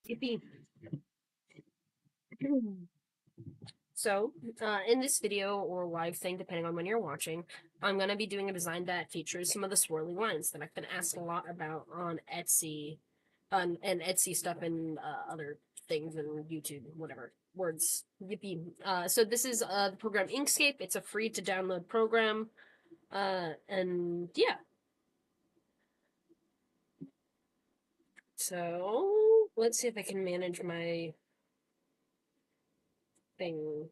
Yippee. So, in this video or live thing, depending on when you're watching, I'm going to be doing a design that features some of the swirly lines that I've been asked a lot about on Etsy, and Etsy stuff and other things and YouTube, whatever. Words. Yippee. So this is the program Inkscape. It's a free to download program. And yeah. So, let's see if I can manage my thing.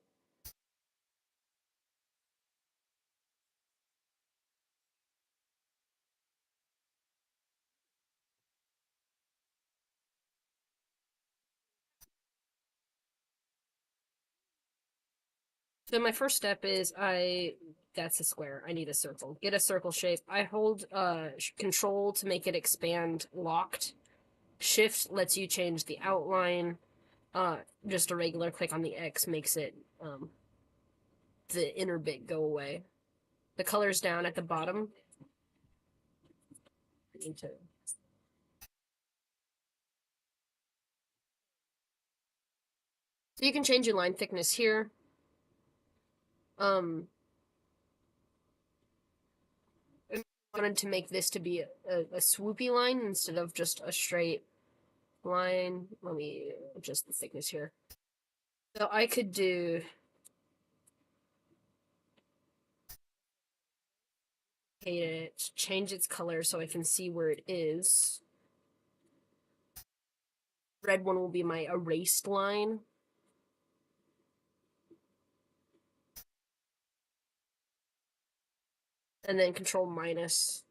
So my first step is that's a square. I need a circle. Get a circle shape. I hold control to make it expand locked. Shift lets you change the outline. Just a regular click on the X makes it the inner bit go away. The color's down at the bottom. I need to. So you can change your line thickness here. Um, I wanted to make this to be a swoopy line instead of just a straight line. Let me adjust the thickness here. So I could do it, change its color so I can see where it is. Red one will be my erased line. And then control minus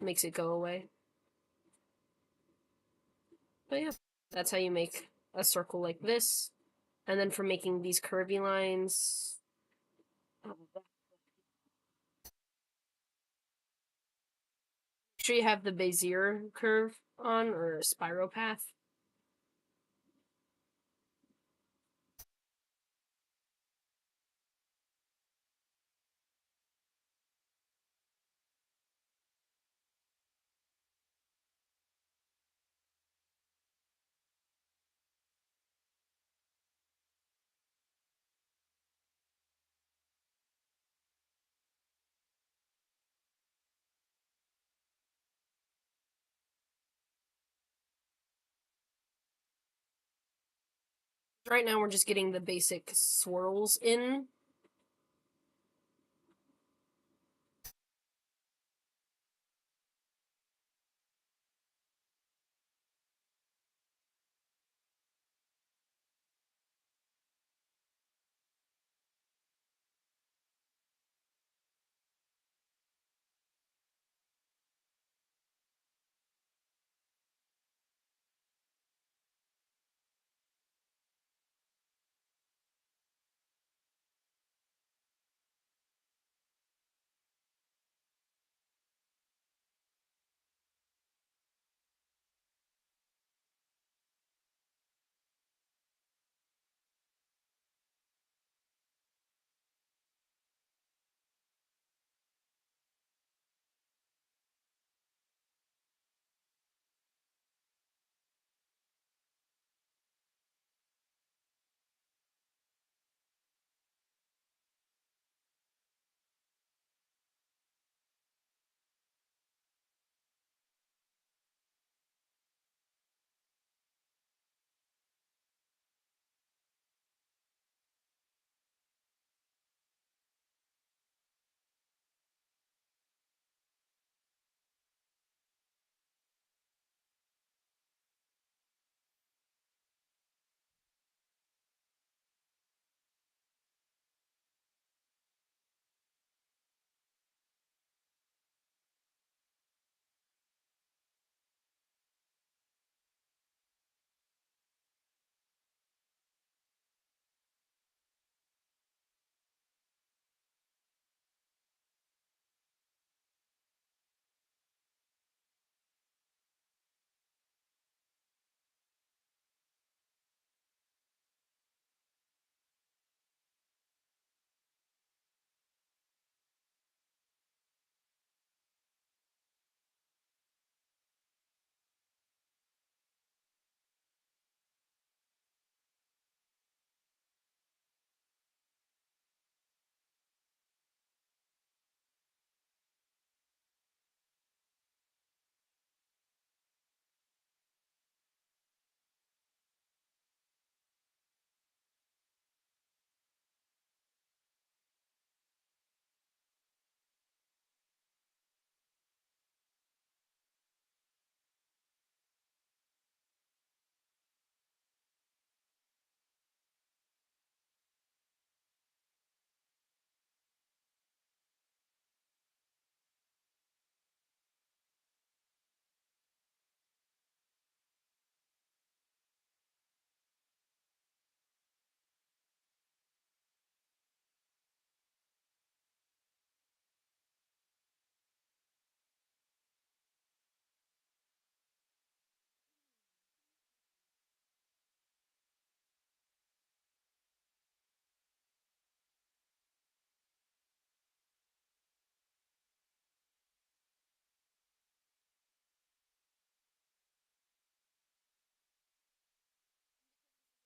makes it go away. But yeah, that's how you make a circle like this. And then for making these curvy lines, make sure you have the Bezier curve on, or spiral path. Right now we're just getting the basic swirls in.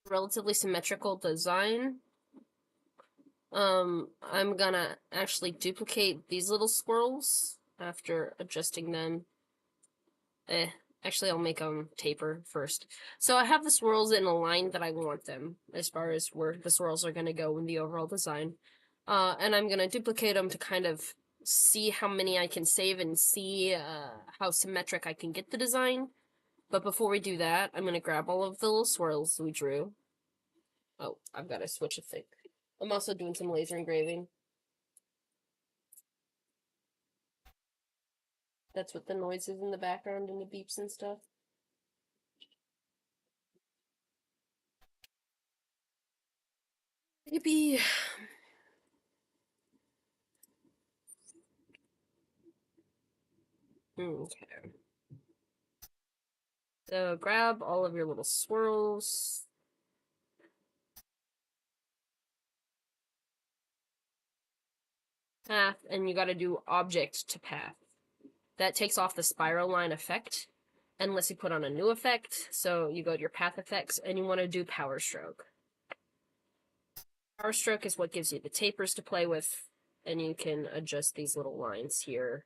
relatively symmetrical design. I'm gonna actually duplicate these little squirrels after adjusting them. Actually, I'll make them taper first. So I have the swirls in a line that I want them, as far as where the swirls are gonna go in the overall design. And I'm gonna duplicate them to kind of see how many I can save and see how symmetric I can get the design. But before we do that, I'm gonna grab all of the little swirls we drew. Oh, I've got to switch a thing. I'm also doing some laser engraving. That's what the noise is in the background and the beeps and stuff. Yippee! Okay. So grab all of your little swirls. Path, and you gotta do object to path. That takes off the spiral line effect, unless you put on a new effect. So you go to your path effects, and you want to do power stroke. Power stroke is what gives you the tapers to play with, and you can adjust these little lines here.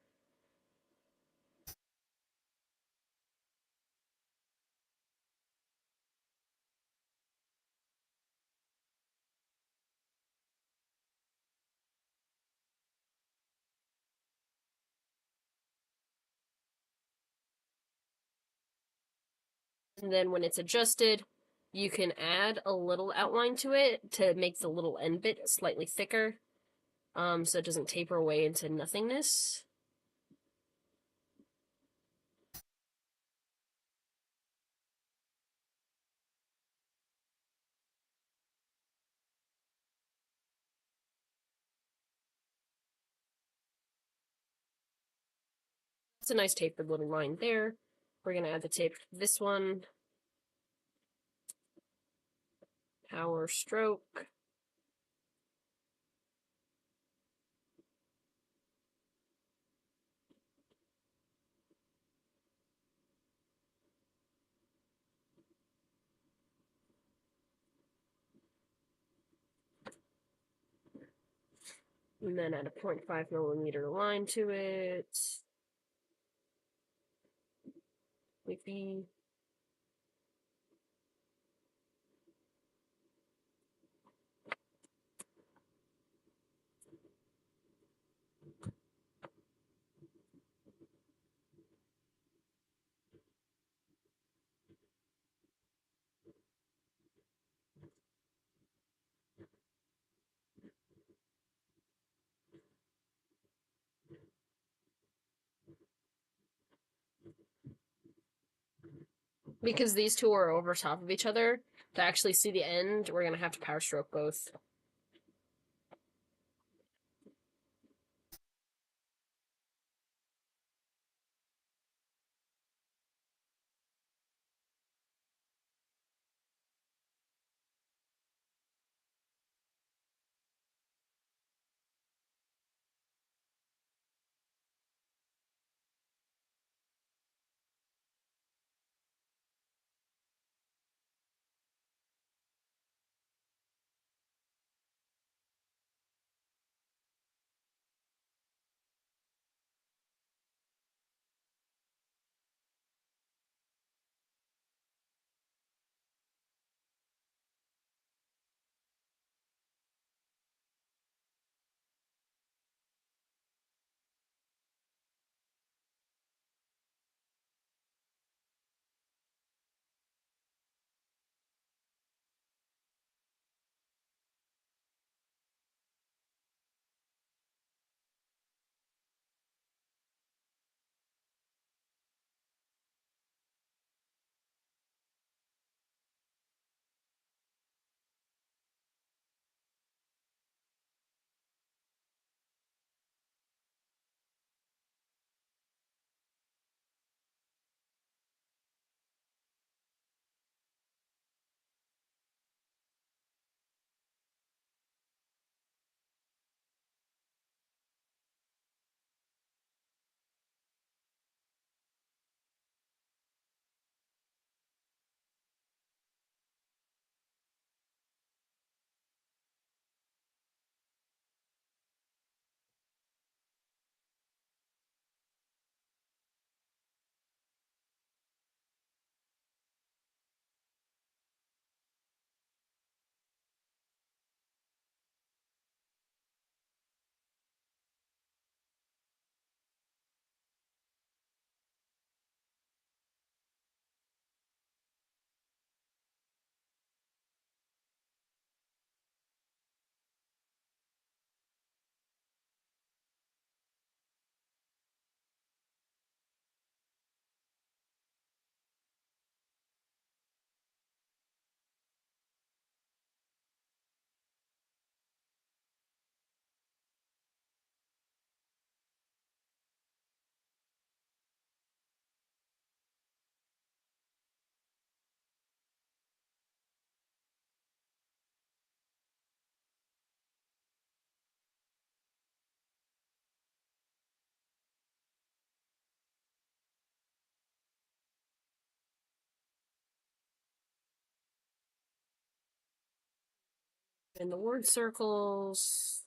And then when it's adjusted, you can add a little outline to it to make the little end bit slightly thicker, so it doesn't taper away into nothingness. It's a nice tapered little line there. We're gonna add the tape to this one. Power stroke. And then add a 0.5mm line to it. Maybe. Because these two are over top of each other, to actually see the end, we're gonna have to power stroke both. And the word circles.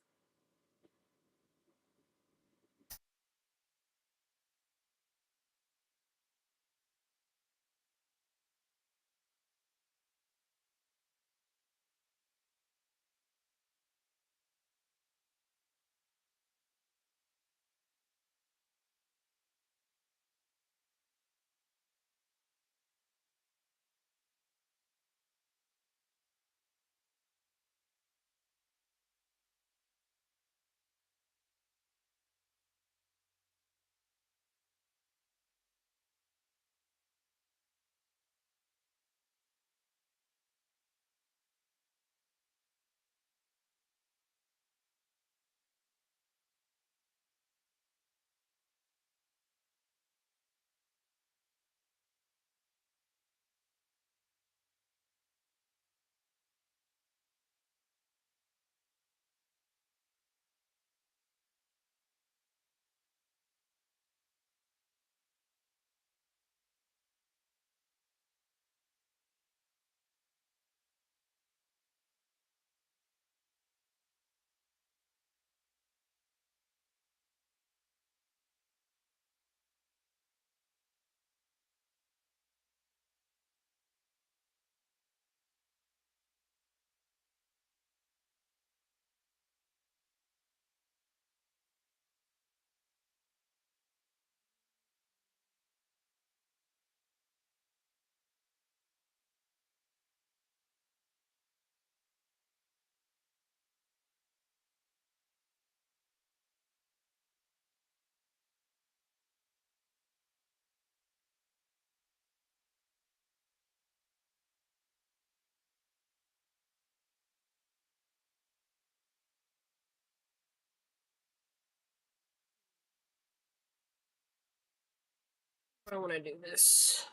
I want to do this.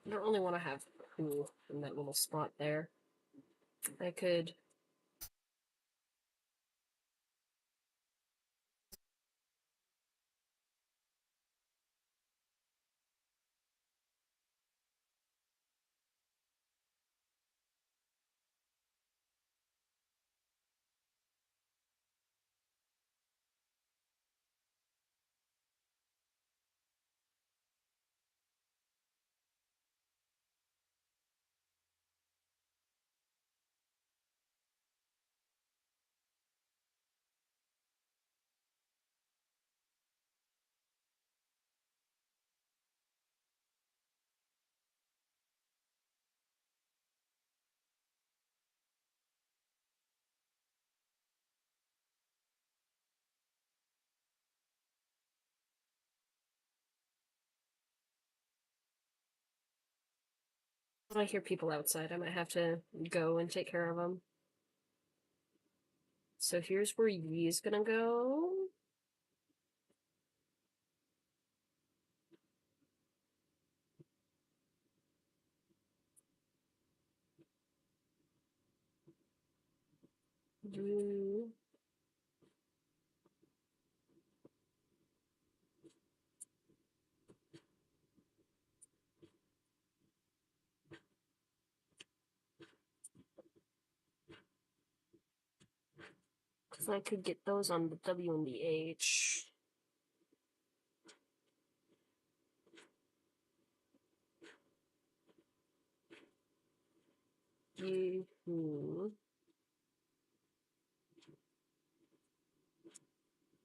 I don't really want to have who in that little spot there. I could. I hear people outside. I might have to go and take care of them. So here's where Yee's gonna go. You. Because I could get those on the W and the H. You.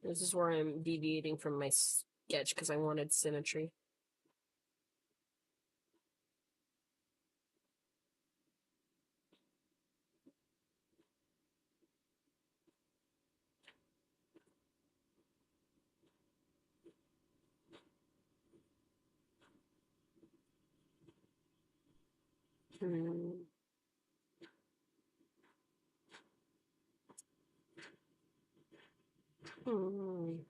This is where I'm deviating from my sketch because I wanted symmetry. Hmm. Hmm.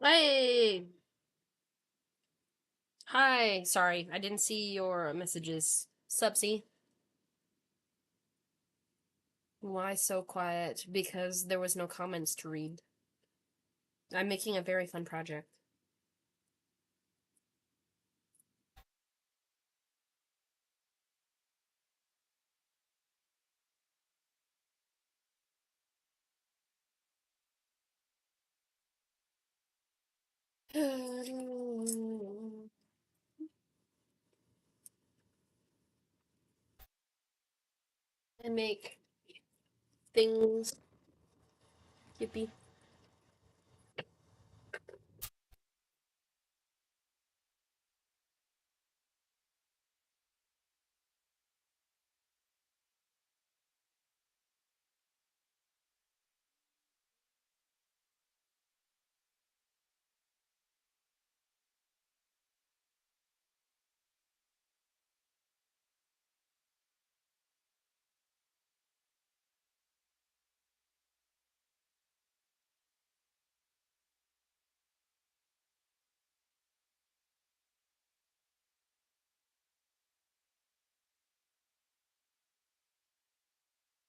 Hey! Hi. Sorry, I didn't see your messages. Subsy. Why so quiet? Because there was no comments to read. I'm making a very fun project. And make things yippee.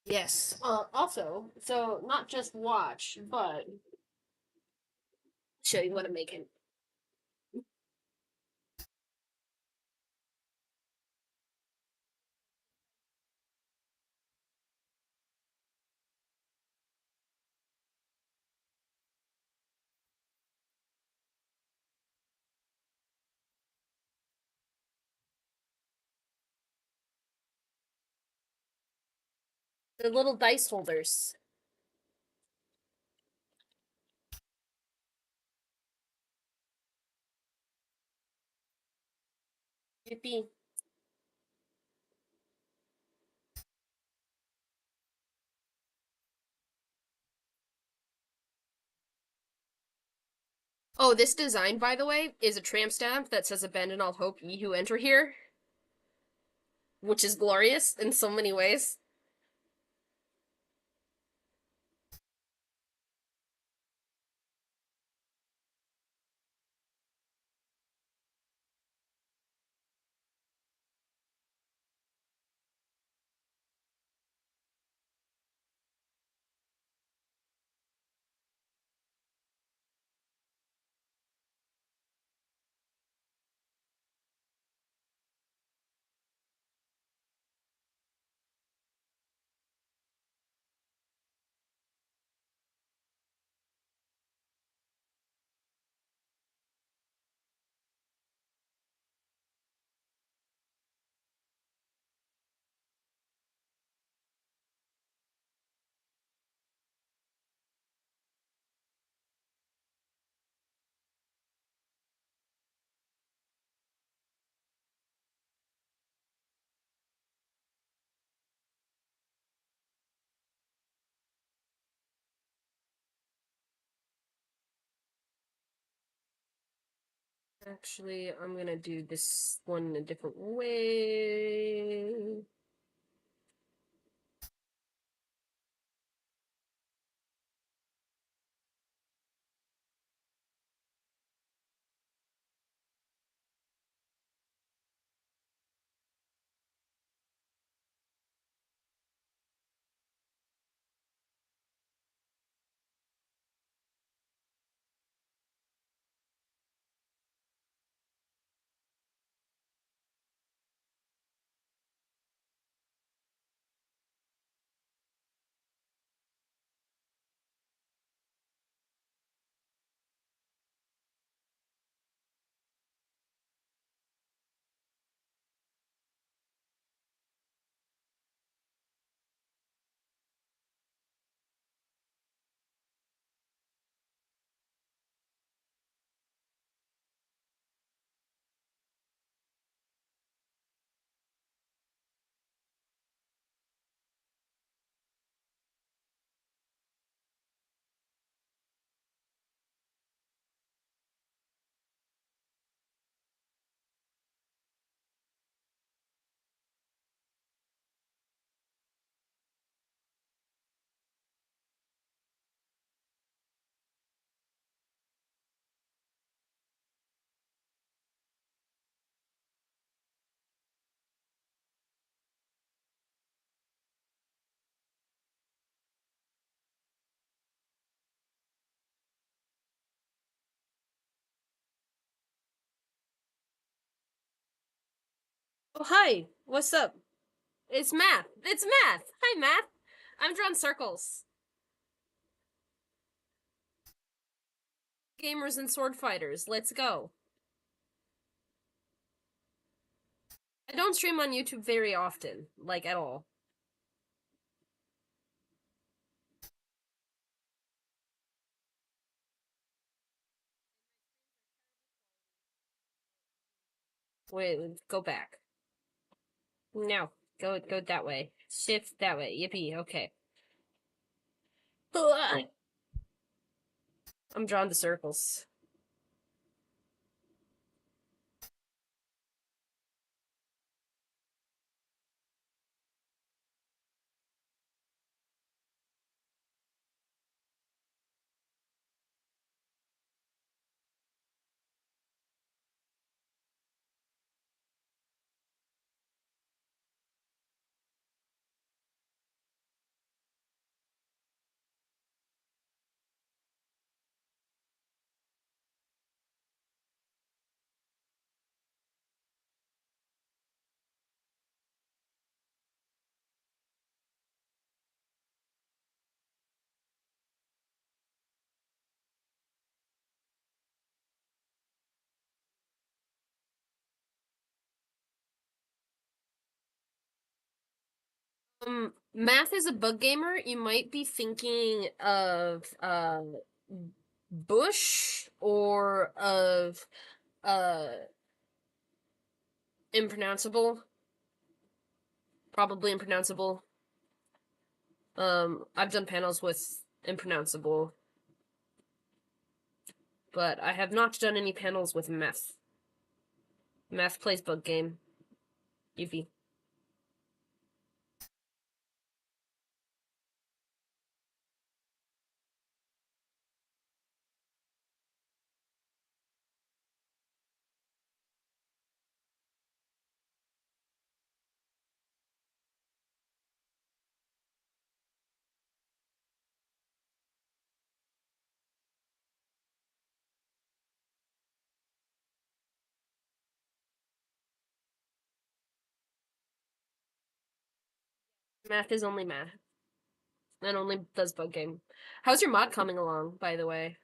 Yes. Also, so not just watch, but show you what I'm making. The little dice holders. Yippee. Oh, this design, by the way, is a tramp stamp that says abandon all hope, ye who enter here, which is glorious in so many ways. Actually, I'm gonna do this one in a different way. Oh, hi. What's up? It's math. It's math. Hi, math. I'm drawing circles. Gamers and sword fighters. Let's go. I don't stream on YouTube very often, like at all. Wait, go back. No, go that way. Shift that way. Yippee. Okay. I'm drawing the circles. Math is a bug gamer. You might be thinking of Bush or of uh impronounceable. Probably impronounceable. I've done panels with impronounceable, but I have not done any panels with Meth. Meth plays bug game. Yuffie. Math is only math. And only does bug game. How's your mod coming along, by the way?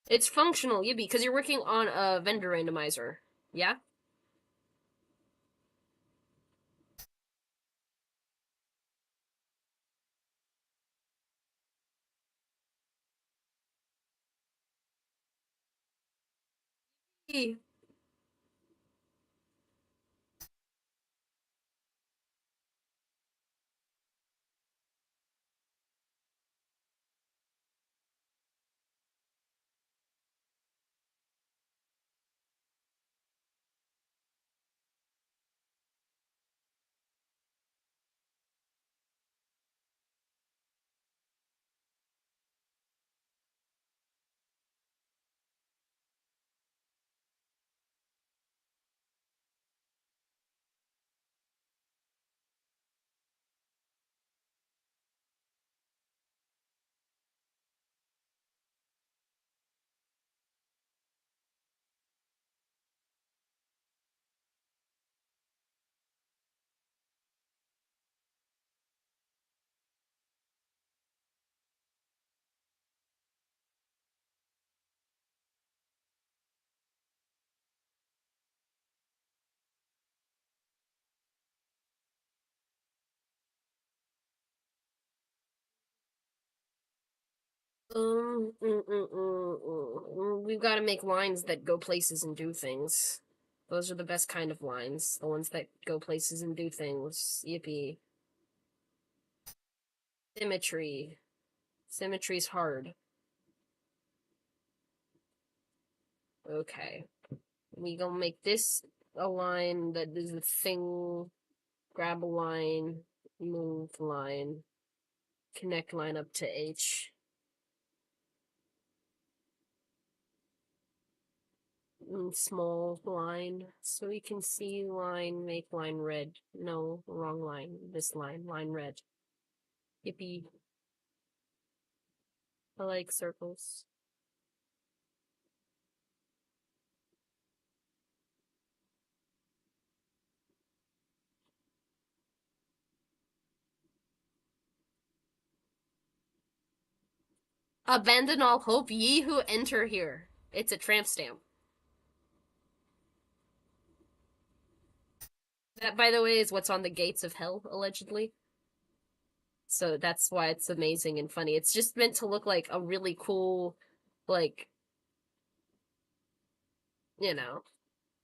It's functional, yeah, because you're working on a vendor randomizer. Yeah? We've got to make lines that go places and do things. Those are the best kind of lines. The ones that go places and do things. Yippee. Symmetry. Symmetry's hard. Okay. We gonna make this a line that is a thing. Grab a line. Move line. Connect line up to H. Small line, so we can see line, make line red. No, wrong line. This line red. Yippee. I like circles. Abandon all hope, ye who enter here. It's a tramp stamp. That, by the way, is what's on the gates of hell, allegedly. So that's why it's amazing and funny. It's just meant to look like a really cool, like, you know,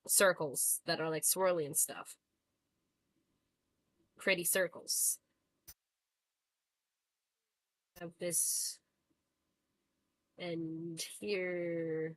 circles that are like swirly and stuff. Pretty circles. Have this, and here.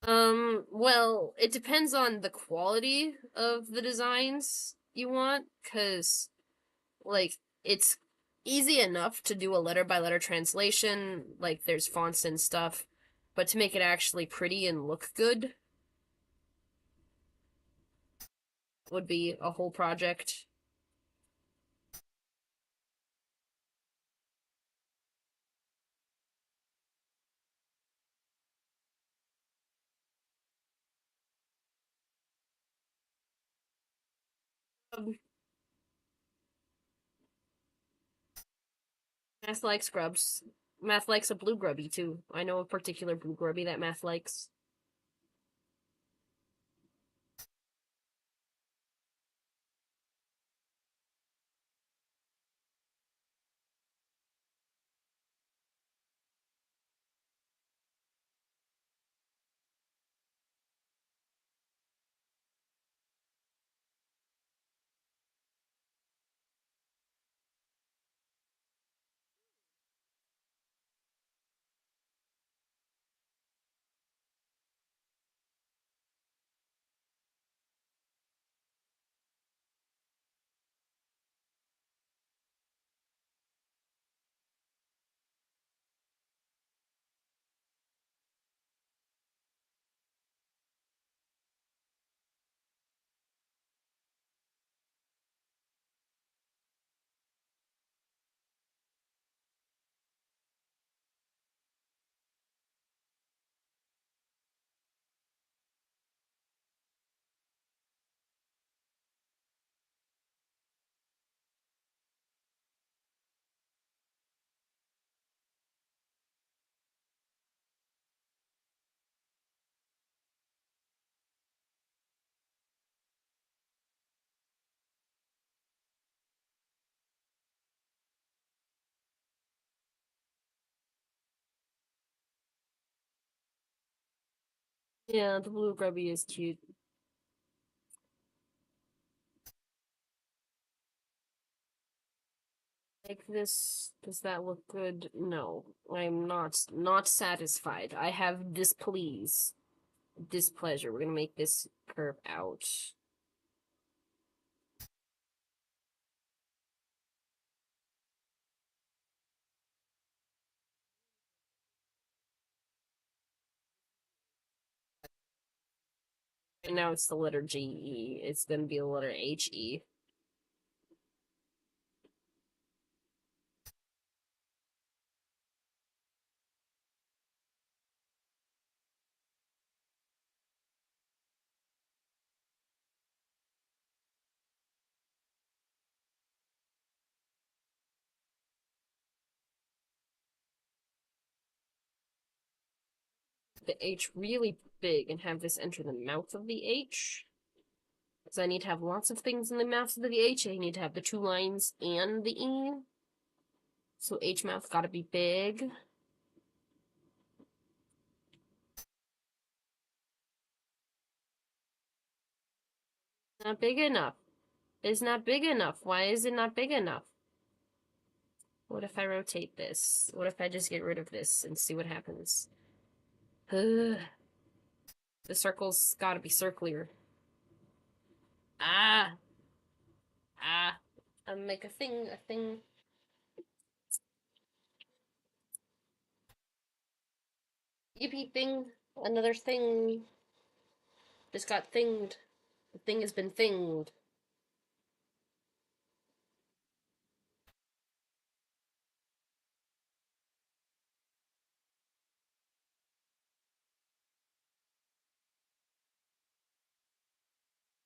Well, it depends on the quality of the designs you want, because, like, it's easy enough to do a letter by letter translation, like, there's fonts and stuff, but to make it actually pretty and look good would be a whole project. Um, Math likes grubs. Math likes a blue grubby, too. I know a particular blue grubby that Math likes. Yeah, the blue grubby is cute. Like this, does that look good? No, I'm not satisfied. I have displease, displeasure. We're gonna make this curve out. And now it's the letter G E. It's gonna be the letter H E. The H really big and have this enter the mouth of the H. Because I need to have lots of things in the mouth of the H. I need to have the two lines and the E. So H mouth gotta be big. Not big enough. It's not big enough. Why is it not big enough? What if I rotate this? What if I just get rid of this and see what happens? The circle's gotta be circular. Ah! Ah! I'll make a thing, a thing. Yippee thing! Another thing. Just got thinged. The thing has been thinged.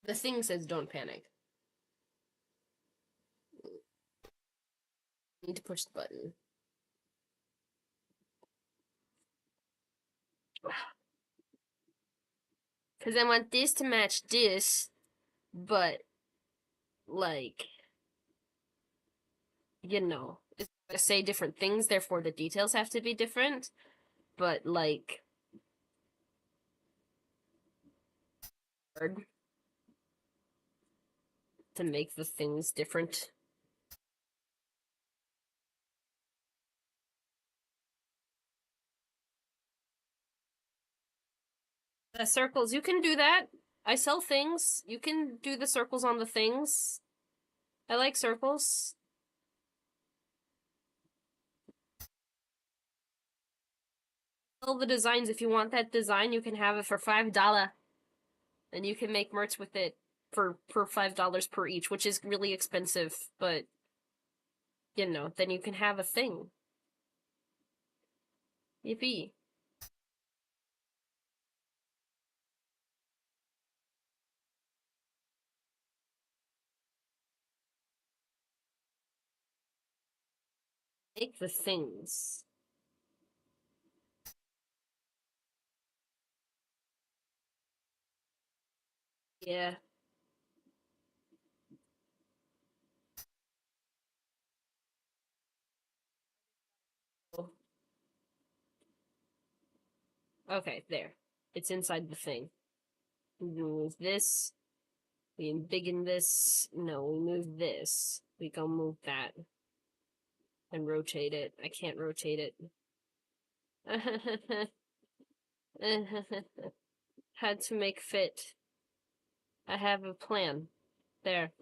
The thing says don't panic. Need to push the button. Because I want this to match this, but, like, you know, it's to say different things, therefore the details have to be different, but, like, hard to make the things different. Circles, you can do that. I sell things. You can do the circles on the things. I like circles. Sell the designs. If you want that design, you can have it for $5. And you can make merch with it for $5 per each, which is really expensive, but you know, then you can have a thing. Yippee. Make the things. Yeah. Okay, there. It's inside the thing. We move this. We embiggen this. No, we move this. We go move that. And rotate it. I can't rotate it. Had to make fit. I have a plan. There.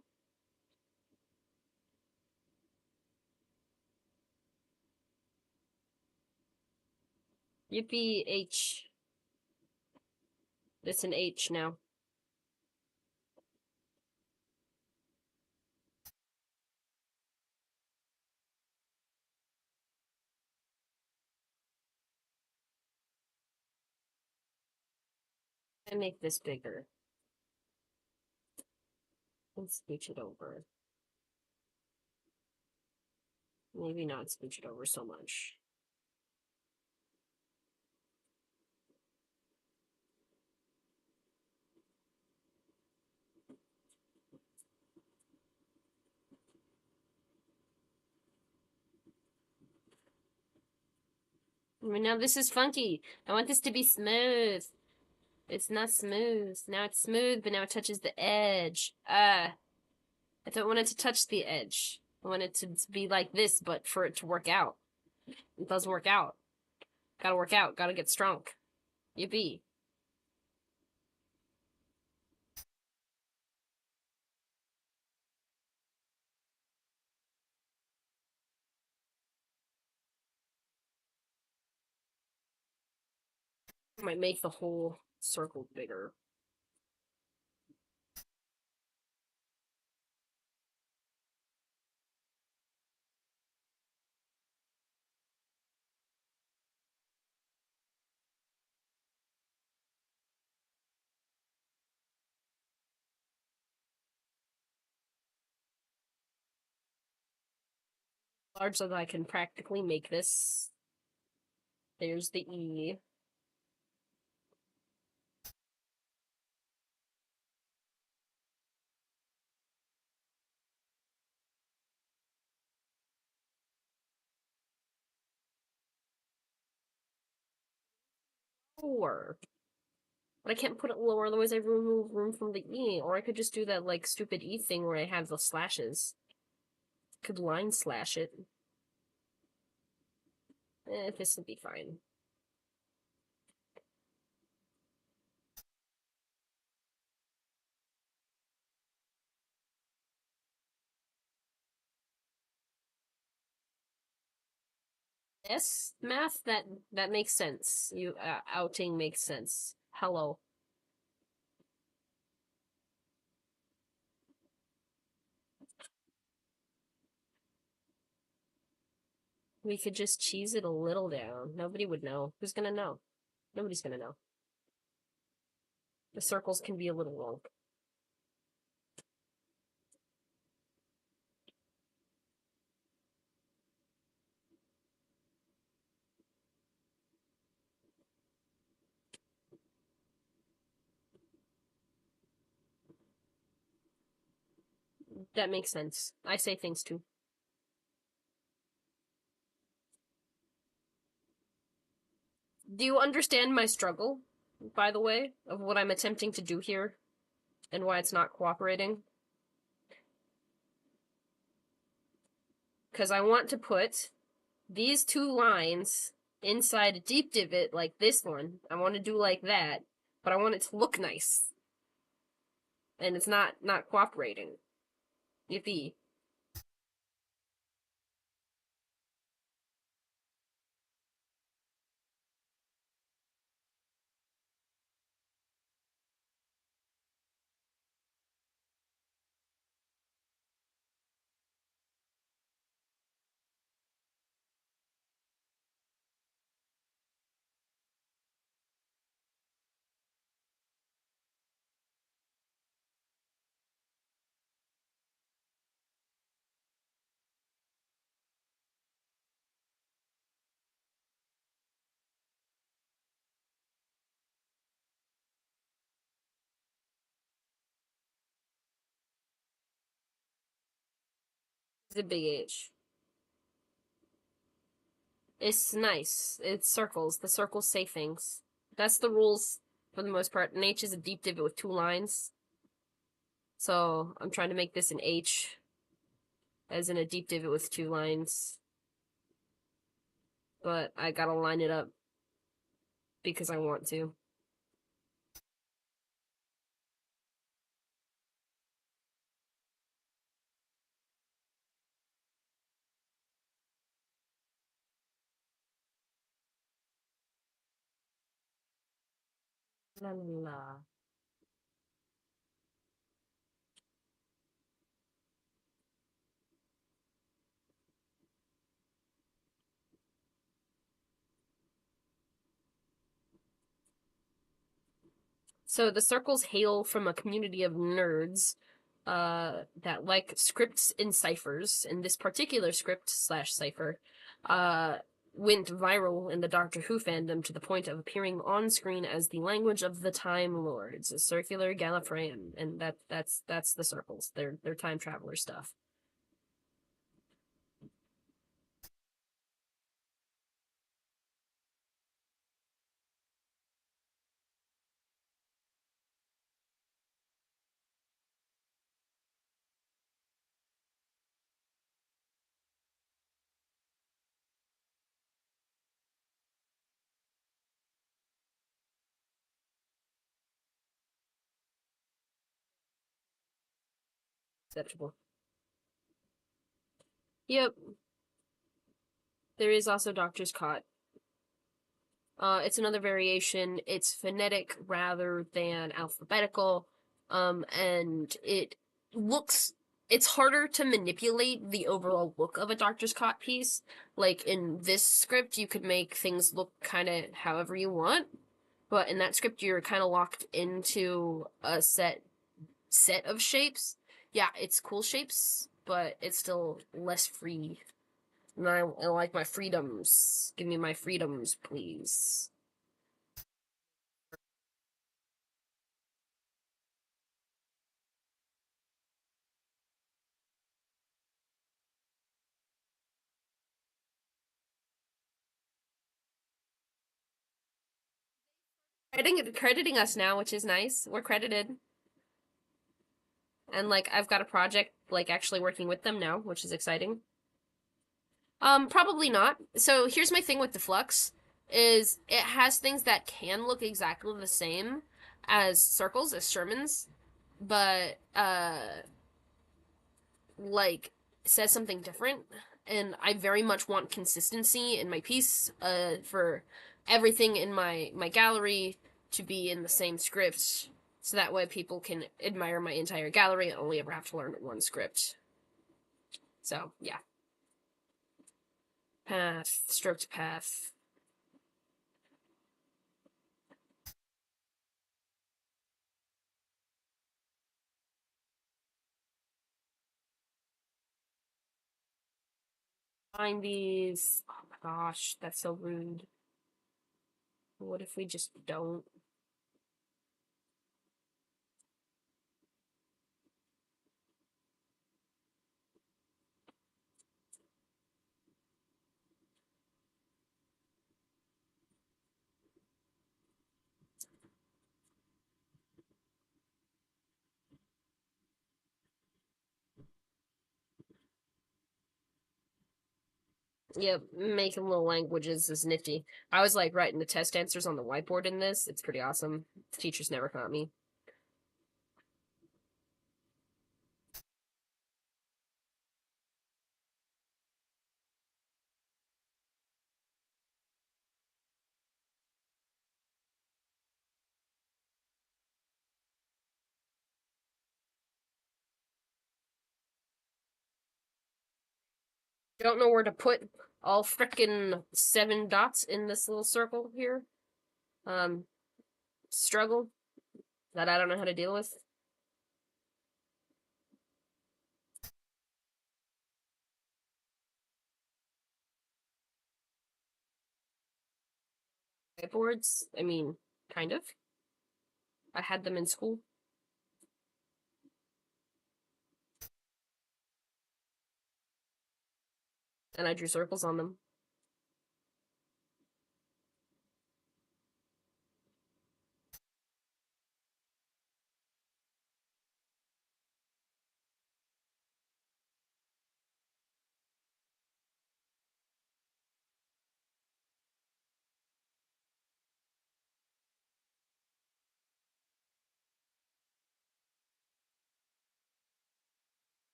Yippee H. It's an H now. I make this bigger. And scooch it over. Maybe not scooch it over so much. I mean, now this is funky. I want this to be smooth. It's not smooth. Now it's smooth, but now it touches the edge. I don't want it to touch the edge. I want it to be like this, but for it to work out. It doesn't work out. Gotta work out. Gotta get strong. Yippee. Might make the whole circle bigger. Large so that I can practically make this. There's the E. Lower. But I can't put it lower, otherwise I remove room from the E. Or I could just do that, like, stupid E thing where I have the slashes. Could line slash it. This would be fine. Yes, math, that makes sense. You, outing makes sense. Hello. We could just cheese it a little down. Nobody would know. Who's gonna know? Nobody's gonna know. The circles can be a little long. That makes sense. I say things too. Do you understand my struggle, by the way, of what I'm attempting to do here? And why it's not cooperating? Because I want to put these two lines inside a deep divot like this one. I want to do like that. but I want it to look nice, and it's not cooperating. Yippee. It's a big H. It's nice. It's circles. The circles say things. That's the rules for the most part. An H is a deep divot with 2 lines. So I'm trying to make this an H, as in a deep divot with 2 lines. But I gotta line it up because I want to. La la la. So the circles hail from a community of nerds that like scripts and ciphers, and this particular script slash cipher went viral in the Doctor Who fandom to the point of appearing on screen as the language of the Time Lords, a circular gallifreyan, and that's the circles. They're time traveler stuff. Acceptable. Yep. There is also Doctor's Cot. It's another variation. It's phonetic rather than alphabetical, and it looks. It's harder to manipulate the overall look of a Doctor's Cot piece. Like in this script, you could make things look kind of however you want, but in that script, you're kind of locked into a set of shapes. Yeah, it's cool shapes, but it's still less free. And I like my freedoms. Give me my freedoms, please. Crediting us now, which is nice. We're credited. And like I've got a project like actually working with them now, which is exciting. Probably not. So here's my thing with the Flux is it has things that can look exactly the same as circles, as Sherman's, but like says something different. And I very much want consistency in my piece, for everything in my gallery to be in the same script, so that way people can admire my entire gallery and only ever have to learn one script. So yeah, path, stroke to path. Find these. Oh my gosh, that's so rude. What if we just don't? Yep, making little languages is nifty. I was like writing the test answers on the whiteboard in this. It's pretty awesome. Teachers never caught me. Don't know where to put all frickin' 7 dots in this little circle here. Struggle that I don't know how to deal with. Whiteboards, I mean, kind of. I had them in school. And I drew circles on them.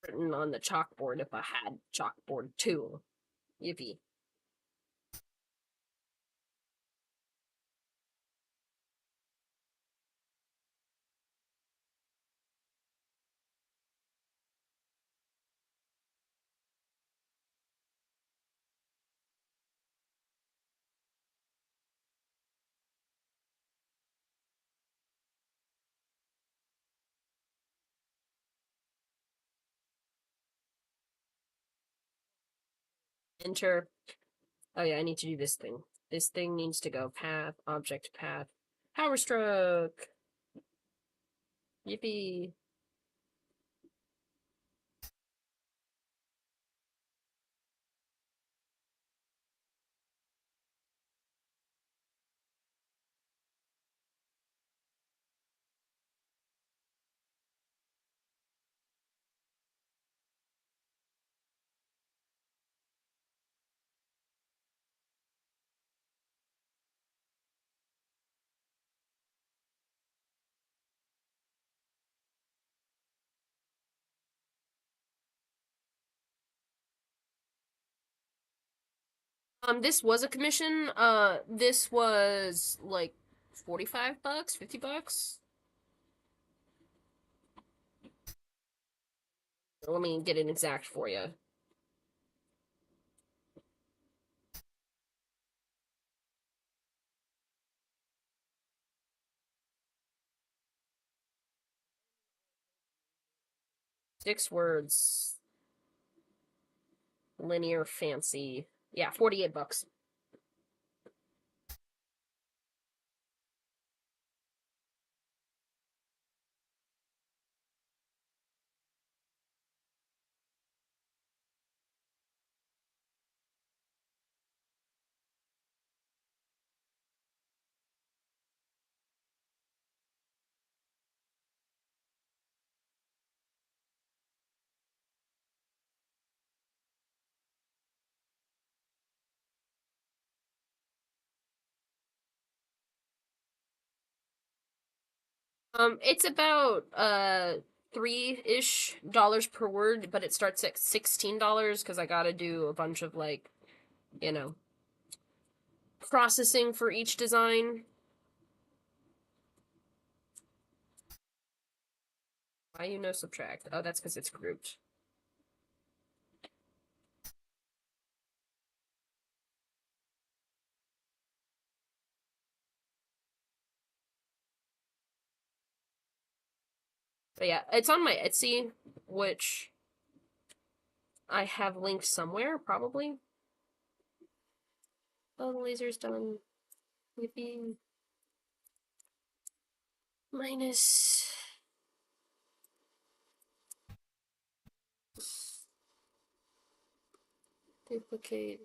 Written on the chalkboard if I had chalkboard too. Yippee. Enter. Oh yeah, I need to do this thing. This thing needs to go path, object, path. Power stroke! Yippee. This was a commission. This was like $45, $50. Let me get an exact for you. Six words. Linear fancy. Yeah, $48. It's about $3-ish per word, but it starts at $16 because I gotta do a bunch of like, you know, processing for each design. Why you no subtract? Oh, that's because it's grouped. But yeah, it's on my Etsy, which I have linked somewhere, probably. Oh, the laser's done. Yippee. Minus. Duplicate.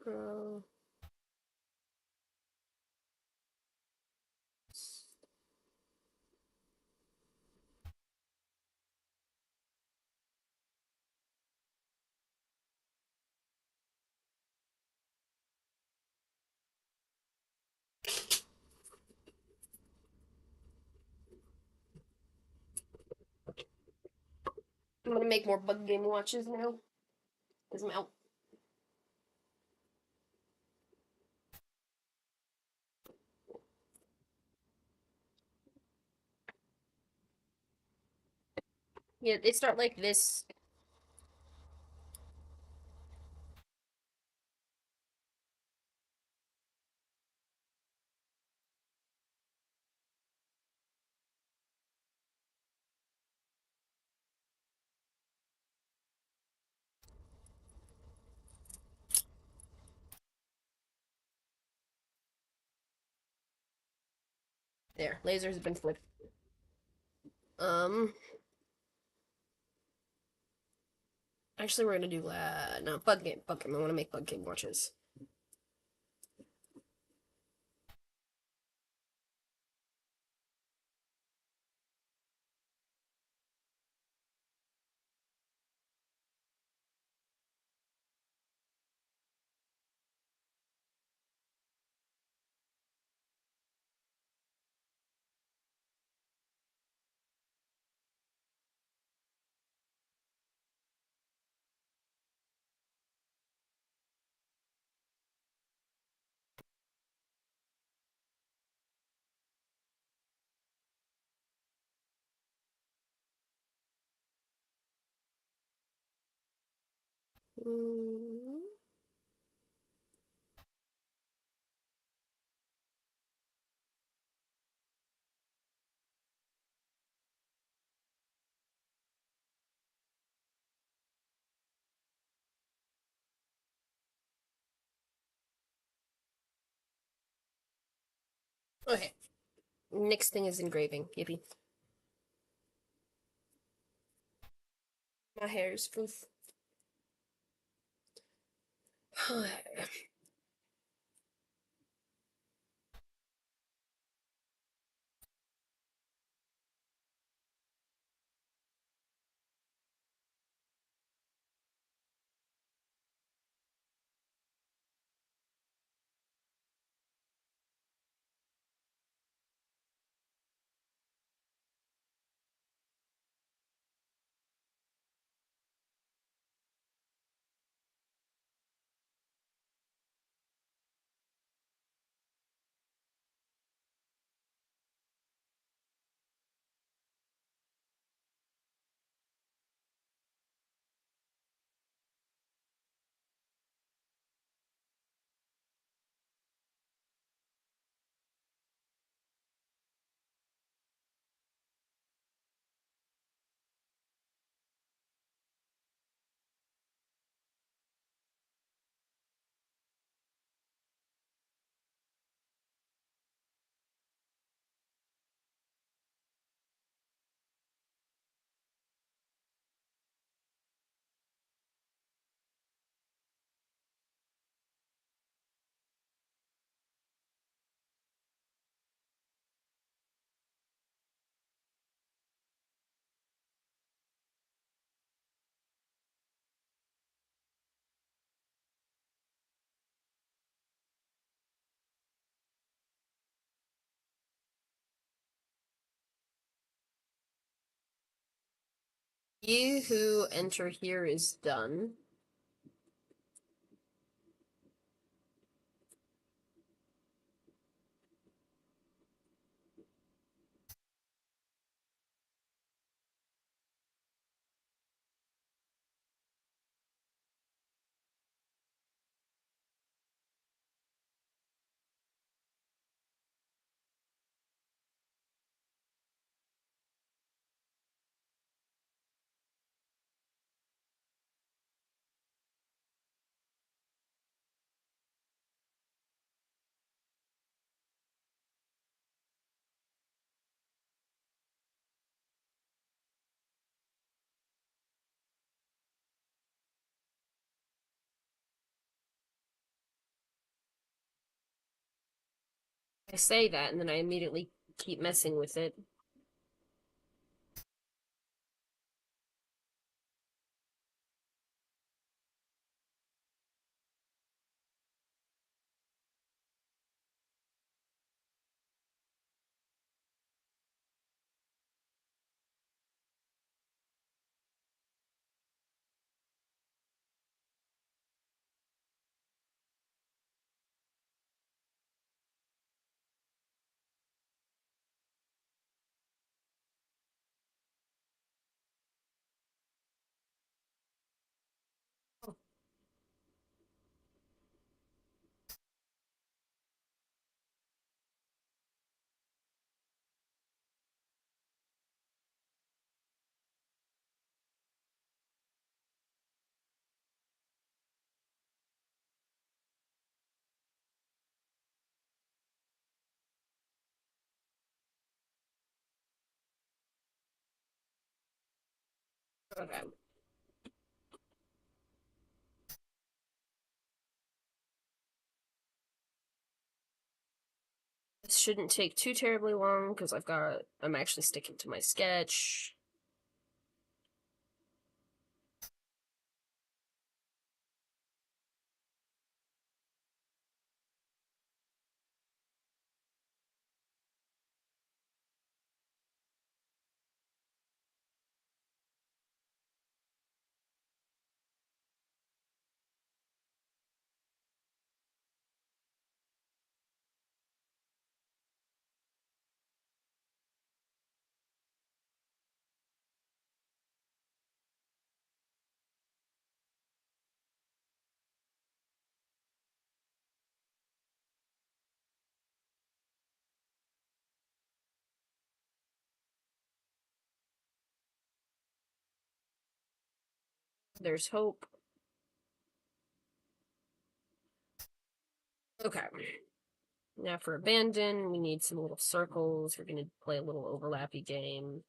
Grow. I'm gonna make more bug game watches now. Because I'm out. Yeah, they start like this. There, laser's been flipped. Um, actually, we're gonna do no bug game. Bug game. I want to make bug game watches. Mm. Okay. Next thing is engraving. Yippee. My hair is poof. You who enter here is done. I say that, and then I immediately keep messing with it. Okay. This shouldn't take too terribly long because I'm actually sticking to my sketch. There's hope. Okay. Now for abandon, we need some little circles. We're going to play a little overlappy game.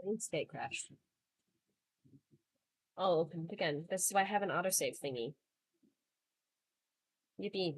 Inkscape crashed. I'll open it again. This is why I have an autosave thingy. Yippee.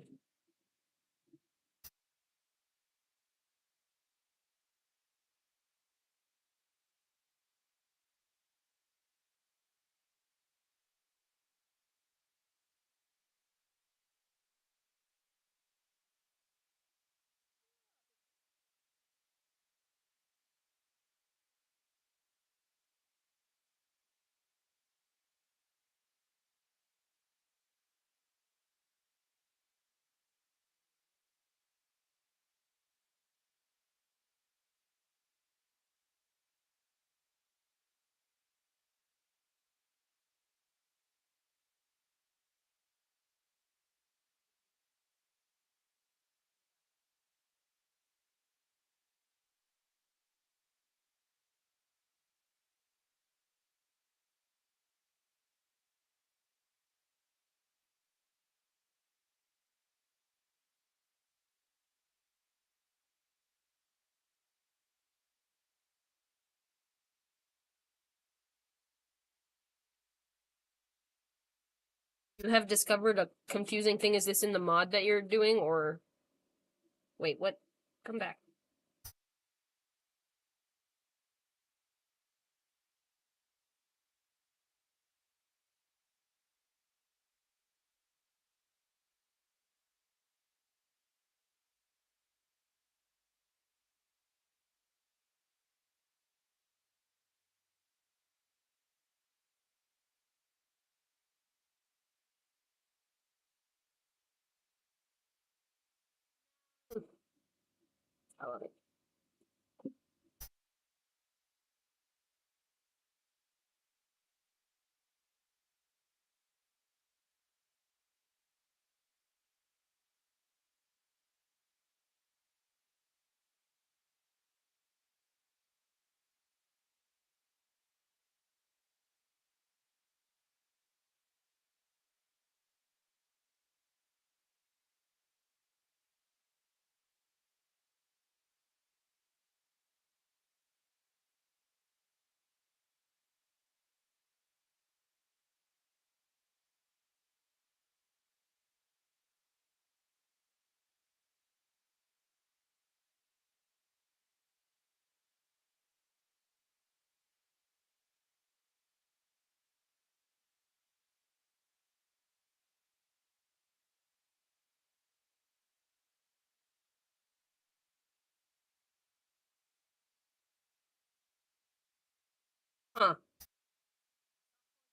You have discovered a confusing thing. Is this in the mod that you're doing, or... Wait, what? Come back. I love it. Huh.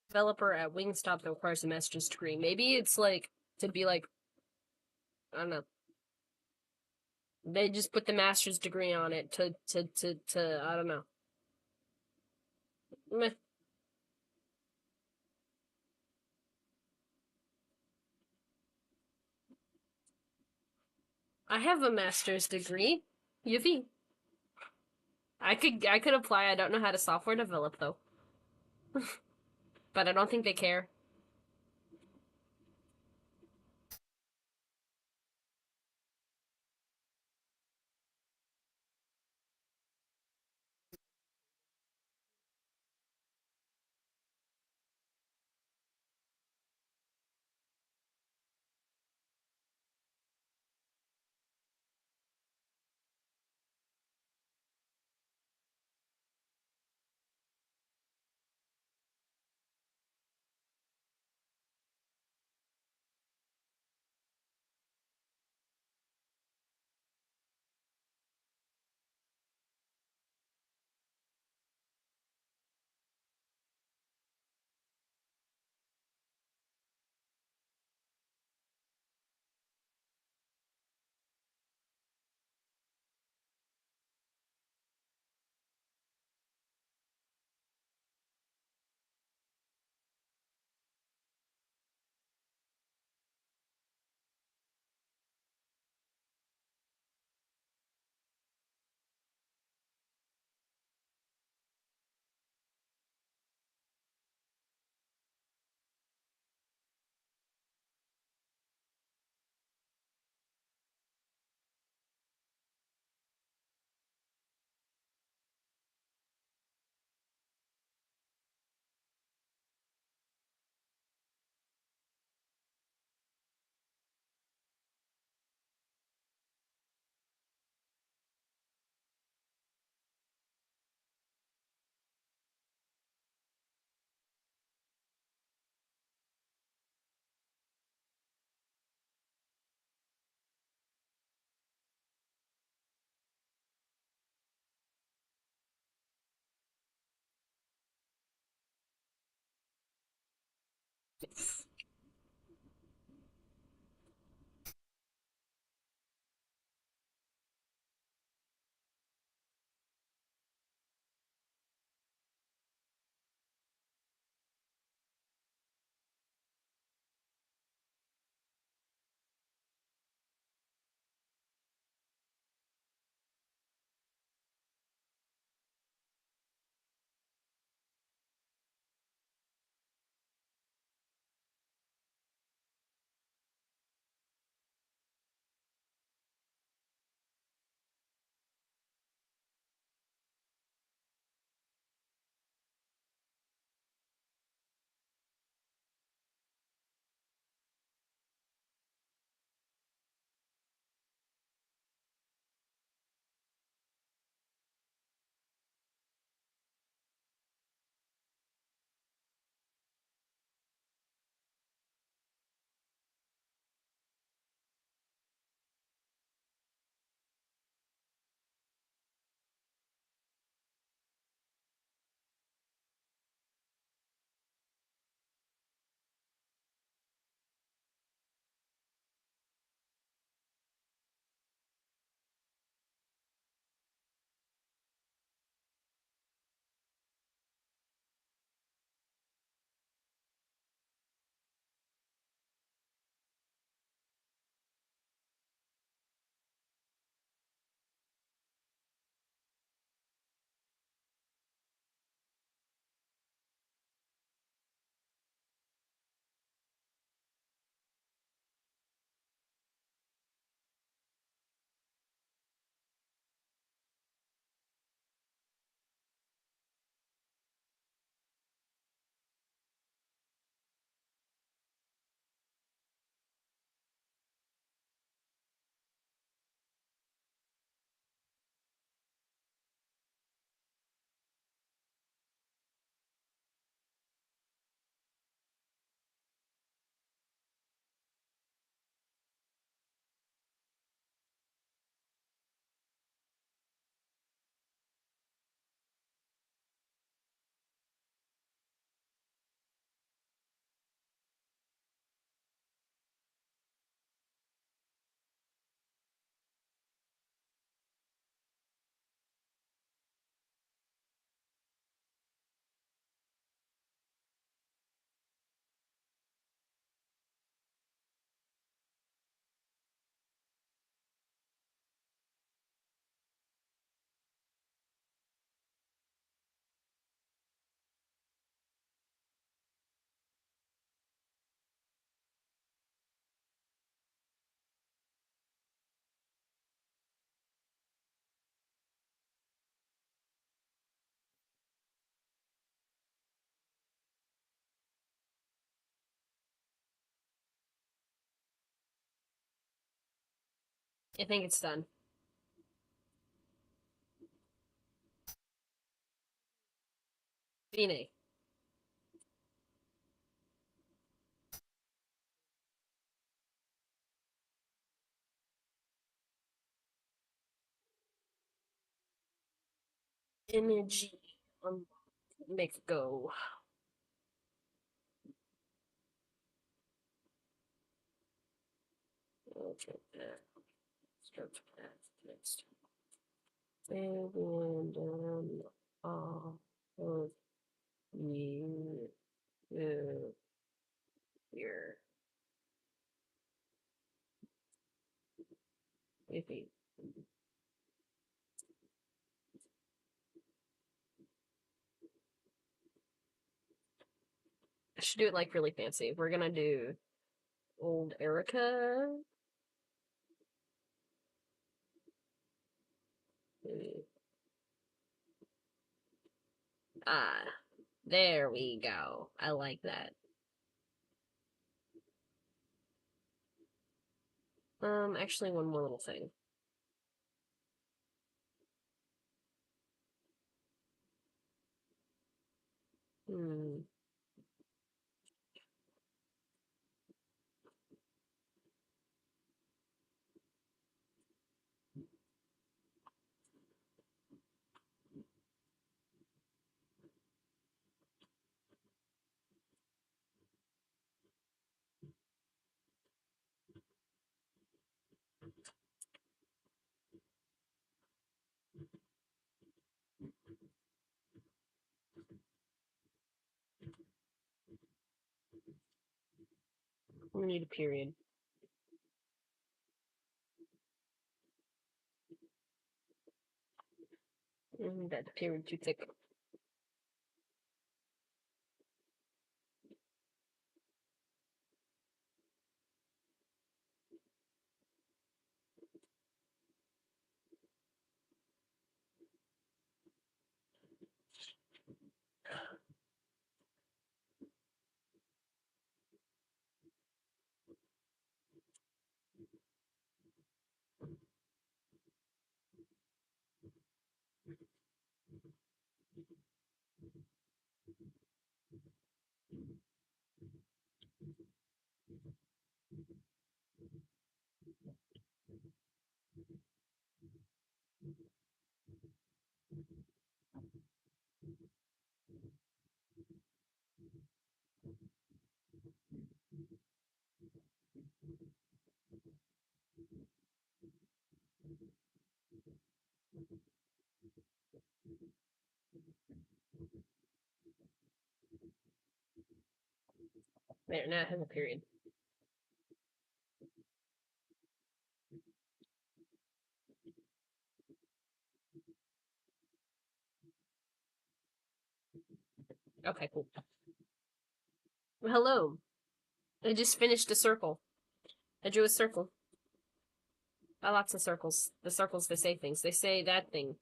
Developer at Wingstop that requires a master's degree. Maybe it's like to be like, I don't know. They just put the master's degree on it to I don't know. Meh. I have a master's degree. Yippee. I could apply. I don't know how to software develop though. But I don't think they care. I think it's done. Vine. Image. Make it go. Okay. Start next. And all of you here. Maybe. I should do it like really fancy. We're gonna do old Erica. Ah, there we go. I like that. Actually, one more little thing. Hmm. We need a period. That period too thick. There, now it has a period. Okay, cool. Hello. I just finished a circle. I drew a circle. Lots of circles. The circles, they say things. They say that thing.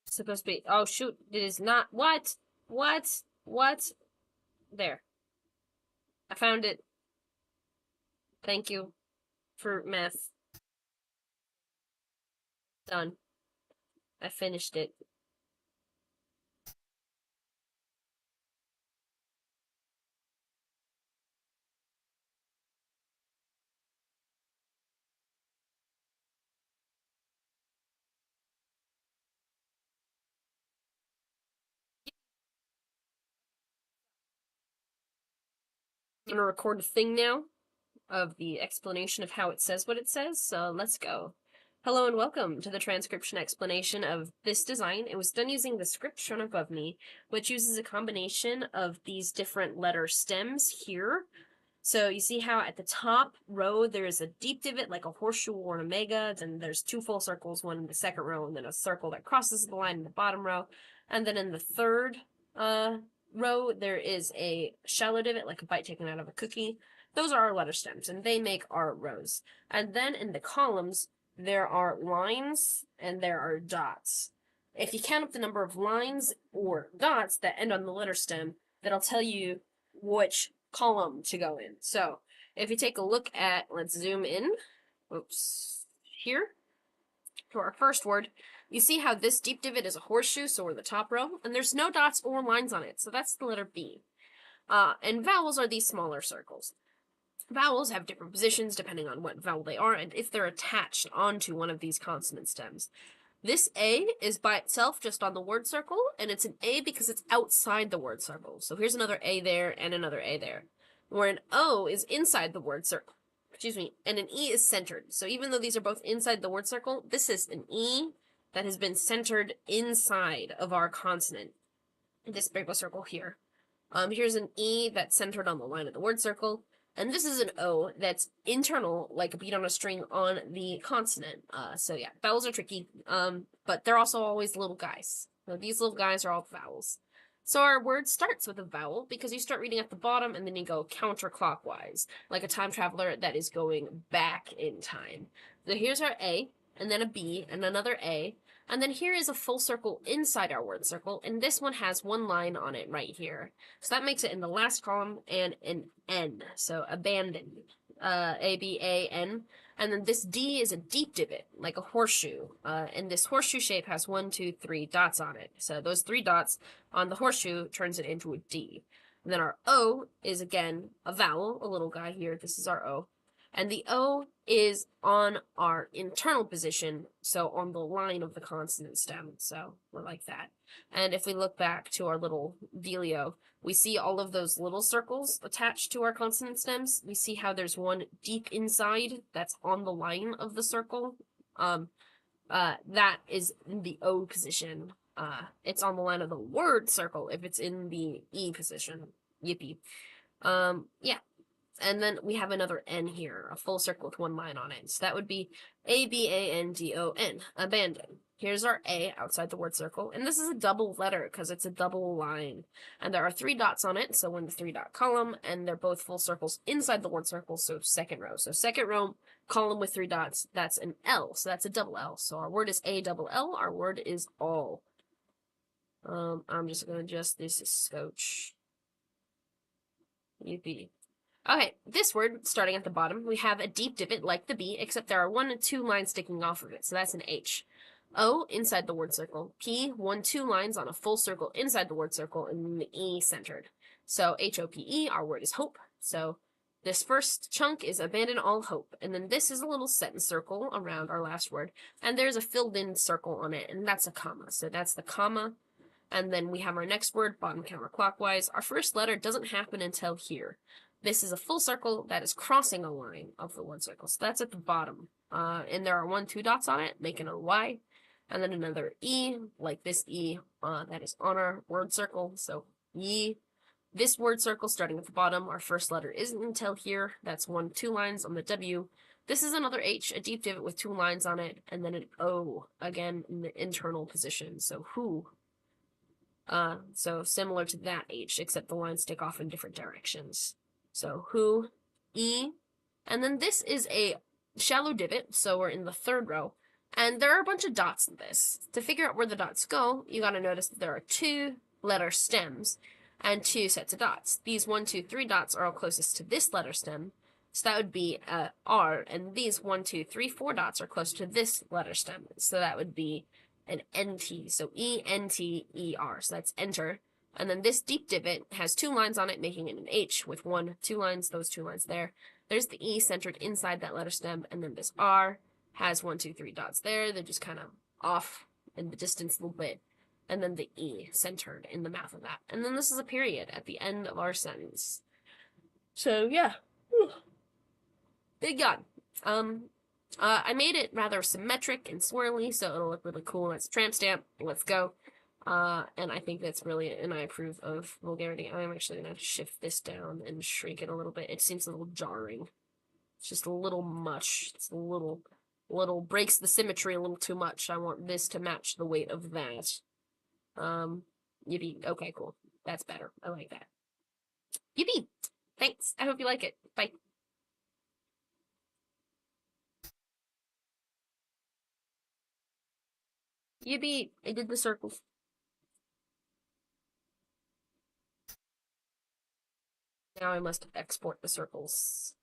It's supposed to be. Oh, shoot. It is not. What? What? What? There. I found it. Thank you for math. Done. I finished it. I'm gonna record a thing now of the explanation of how it says what it says, so let's go. Hello and welcome to the transcription explanation of this design. It was done using the script shown above me, which uses a combination of these different letter stems here. So you see how at the top row there is a deep divot like a horseshoe or an omega, then there's two full circles, one in the second row, and then a circle that crosses the line in the bottom row. And then in the third row there is a shallow divot like a bite taken out of a cookie. Those are our letter stems, and they make our rows. And then in the columns, there are lines and there are dots. If you count up the number of lines or dots that end on the letter stem, that'll tell you which column to go in. So if you take a look at, let's zoom in, here, to our first word, you see how this deep divot is a horseshoe, so we're in the top row, and there's no dots or lines on it, so that's the letter B. And vowels are these smaller circles. Vowels have different positions depending on what vowel they are and if they're attached onto one of these consonant stems. This A is by itself just on the word circle, and it's an A because it's outside the word circle. So here's another A there and another A there. Where an O is inside the word circle, and an E is centered. So even though these are both inside the word circle, this is an E that has been centered inside of our consonant, this big circle here. Here's an E that's centered on the line of the word circle. And this is an O that's internal, like a bead on a string on the consonant. So yeah, vowels are tricky, but they're also always little guys. So these little guys are all vowels. So our word starts with a vowel because you start reading at the bottom and then you go counterclockwise, like a time traveler that is going back in time. So here's our A, and then a B, and another A, and then here is a full circle inside our word circle, and this one has one line on it right here. So that makes it in the last column and an N, so abandon, A-B-A-N. And then this D is a deep divot, like a horseshoe, and this horseshoe shape has 1, 2, 3 dots on it. So those 3 dots on the horseshoe turns it into a D. And then our O is, again, a vowel, a little guy here. This is our O. And the O is on our internal position, so on the line of the consonant stem, so we're like that. And if we look back to our little dealio, we see all of those little circles attached to our consonant stems. We see how there's one deep inside that's on the line of the circle. That is in the O position. It's on the line of the word circle if it's in the E position. Yippee. Yeah. And then we have another N here, a full circle with one line on it. So that would be A-B-A-N-D-O-N, abandon. Here's our A outside the word circle, and this is a double letter because it's a double line. And there are 3 dots on it, so we're in the 3-dot column, and they're both full circles inside the word circle, so second row. So second row, column with 3 dots, that's an L, so that's a double L. So our word is A-double-L, our word is all. I'm just going to adjust this as scotch. Yippee. Okay, this word, starting at the bottom, we have a deep divot like the B, except there are 1 and 2 lines sticking off of it, so that's an H. O, inside the word circle. P, 1, 2 lines on a full circle inside the word circle, and then the E centered. So H-O-P-E, our word is hope. So this first chunk is abandon all hope, and then this is a little sentence circle around our last word, and there's a filled-in circle on it, and that's a comma. So that's the comma. And then we have our next word, bottom counterclockwise. Our first letter doesn't happen until here. This is a full circle that is crossing a line of the word circle. So that's at the bottom. And there are 1, 2 dots on it, making a Y. And then another E, like this E, that is on our word circle. So ye. This word circle starting at the bottom, our first letter isn't until here. That's 1, 2 lines on the W. This is another H, a deep divot with 2 lines on it. And then an O, again, in the internal position. So who. So similar to that H, except the lines stick off in different directions. So who, E, and then this is a shallow divot, so we're in the 3rd row, and there are a bunch of dots in this. To figure out where the dots go, you gotta notice that there are 2 letter stems and 2 sets of dots. These 1, 2, 3 dots are all closest to this letter stem, so that would be R, and these 1, 2, 3, 4 dots are close to this letter stem, so that would be an NT, so E-N-T-E-R, so that's enter. And then this deep divot has 2 lines on it, making it an H with 1, 2 lines, those 2 lines there. There's the E centered inside that letter stem, and then this R has 1, 2, 3 dots there. They're just kind of off in the distance a little bit. And then the E centered in the mouth of that. And then this is a period at the end of our sentence. So, yeah. Big God. I made it rather symmetric and swirly, so it'll look really cool. That's a tramp stamp. Let's go. And I think that's brilliant, and I approve of vulgarity. I'm actually gonna shift this down and shrink it a little bit. It seems a little jarring. It's just a little much. It's a little breaks the symmetry a little too much. I want this to match the weight of that. Um, yippee. Okay, cool. That's better. I like that. Yippee. Thanks. I hope you like it. Bye. Yippee. I did the circles. Now I must export the circles.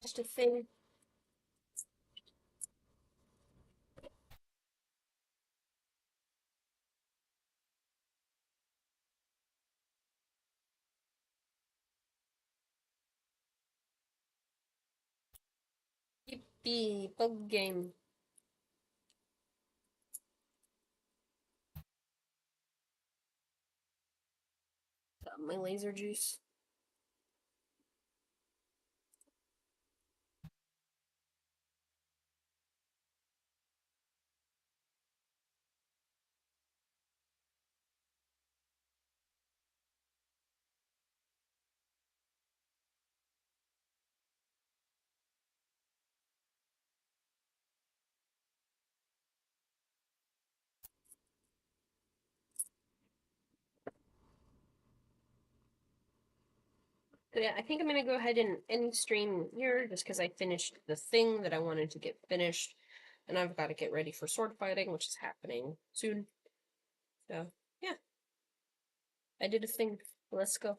Just a thing. Yippee. Bug game. Got my laser juice. So yeah, I think I'm gonna go ahead and end stream here just because I finished the thing that I wanted to get finished, and I've got to get ready for sword fighting, which is happening soon. So yeah, I did a thing. Let's go.